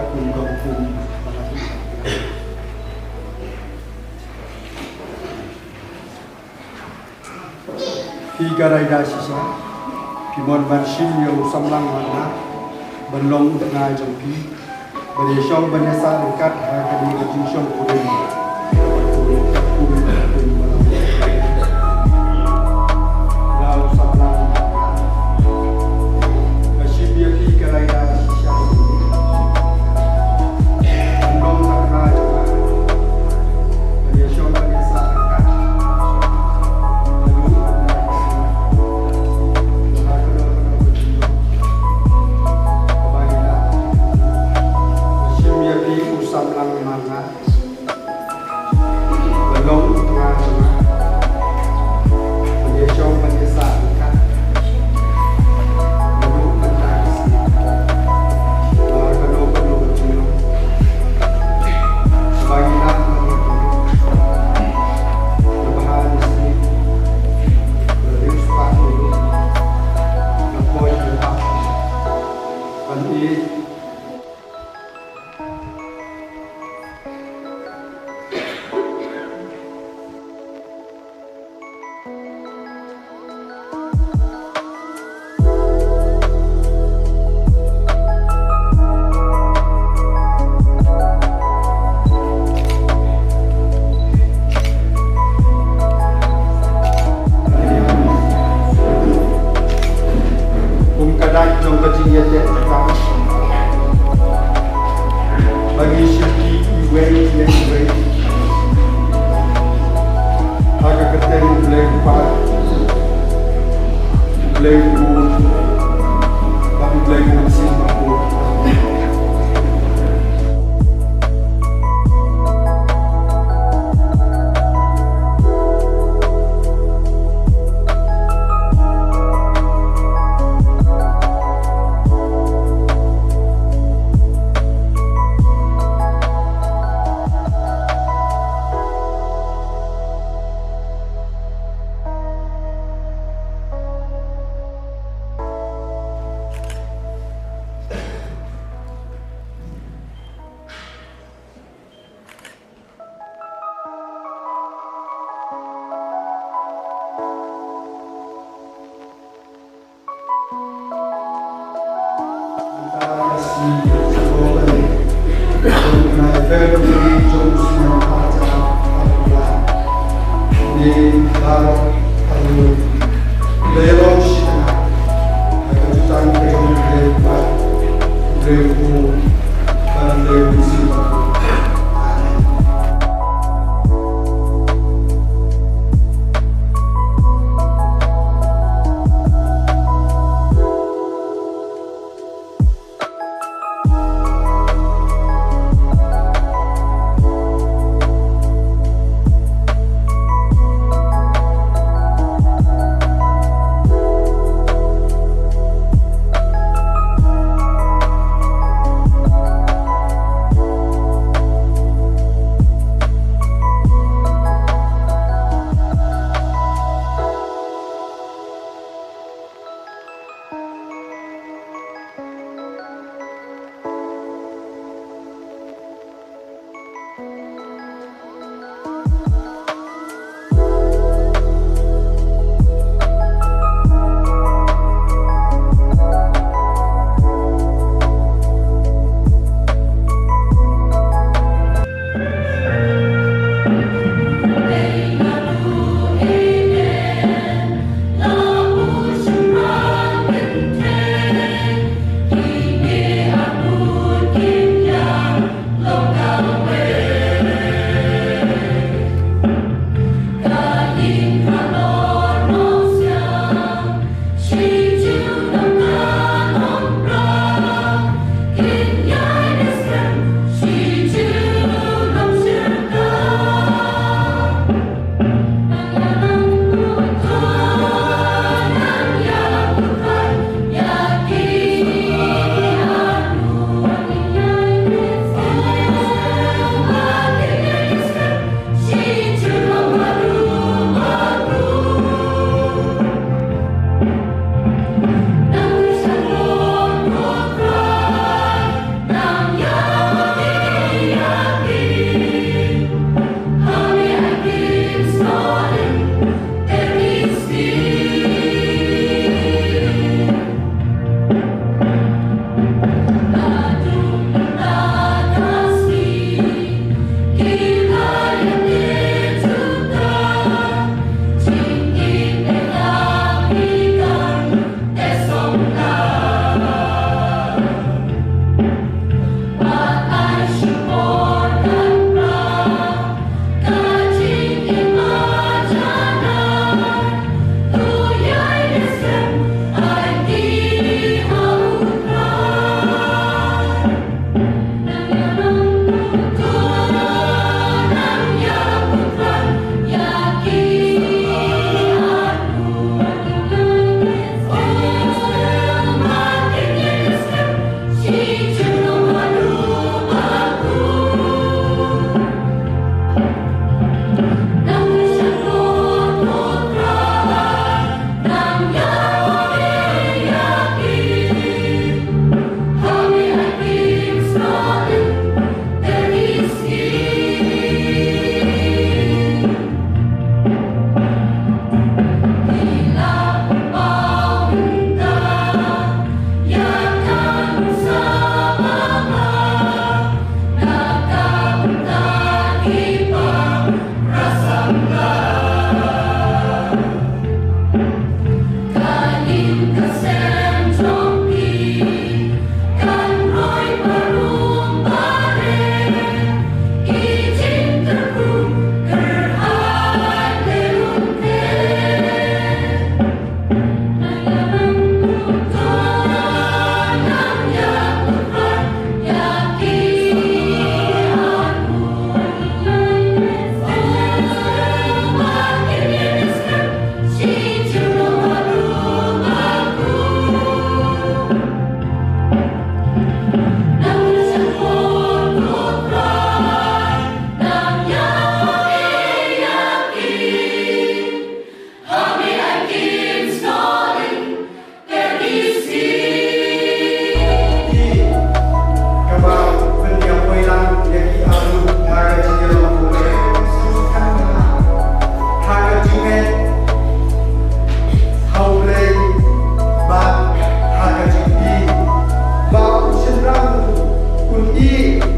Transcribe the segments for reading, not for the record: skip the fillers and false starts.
kunggong kum Hi garai sisa Pimon banshim yang samlang mana Benlong tengah jompi Beresyong benesa dekat Hakani ketingsyong kuring Lau samlang Bashim ya hi garai sisa Benlong tengah jompi Beresyong benesa dekat samlang mana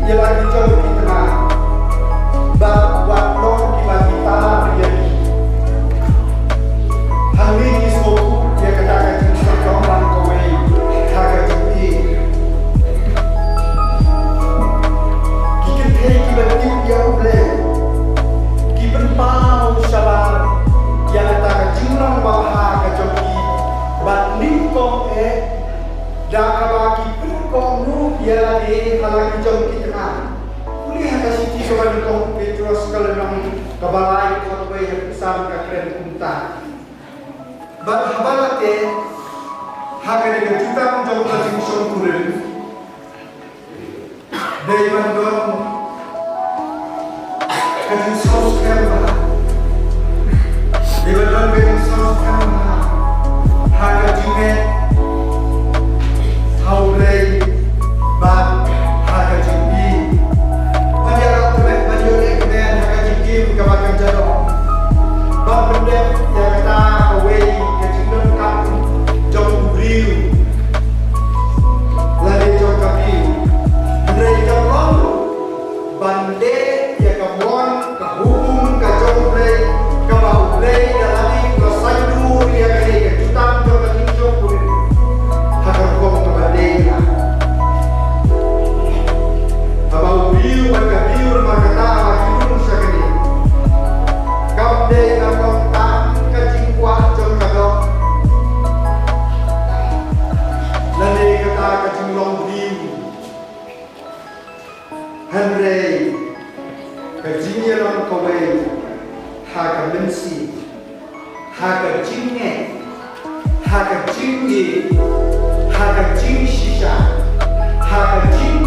ialah hijau kita buat long kita kita dia hari ini suku dia katakan kita orang kowe harga jadi kita kita dia boleh kita pau sabar yang katakan jurang bahar kejoki banding kong dah kabaki kong nu dia lagi halang hijau kita lihat kasih tiga kali kau Petrus kalau nang kabalai kau tu yang besar kakren kunta. Bahabalate haga dengan kita menjauh dari musuh turun. Dari bandon kerja saus kerma. Dari bandon kerja saus kerma. Haga jimet haulai bab haga jimet. Kawakan jadon bab bendek yang kata away kecilun kap jauh beriu lari jauh kapi bendek jauh lalu bandek ya kawan kahubung kajauh bendek kabau bendek lari kelasai dulu ya kali kejutan jauh kecil jauh kulit hakar kong kebandek kabau beriu bangga beriu rumah kata awak sekali Kapde nakong tam kajing kuat jong kadok Lani kata kajing long view Henry kajing yerong kowe Haga mensi Haga jinge Haga jinggi Haga jing shisha Haga jing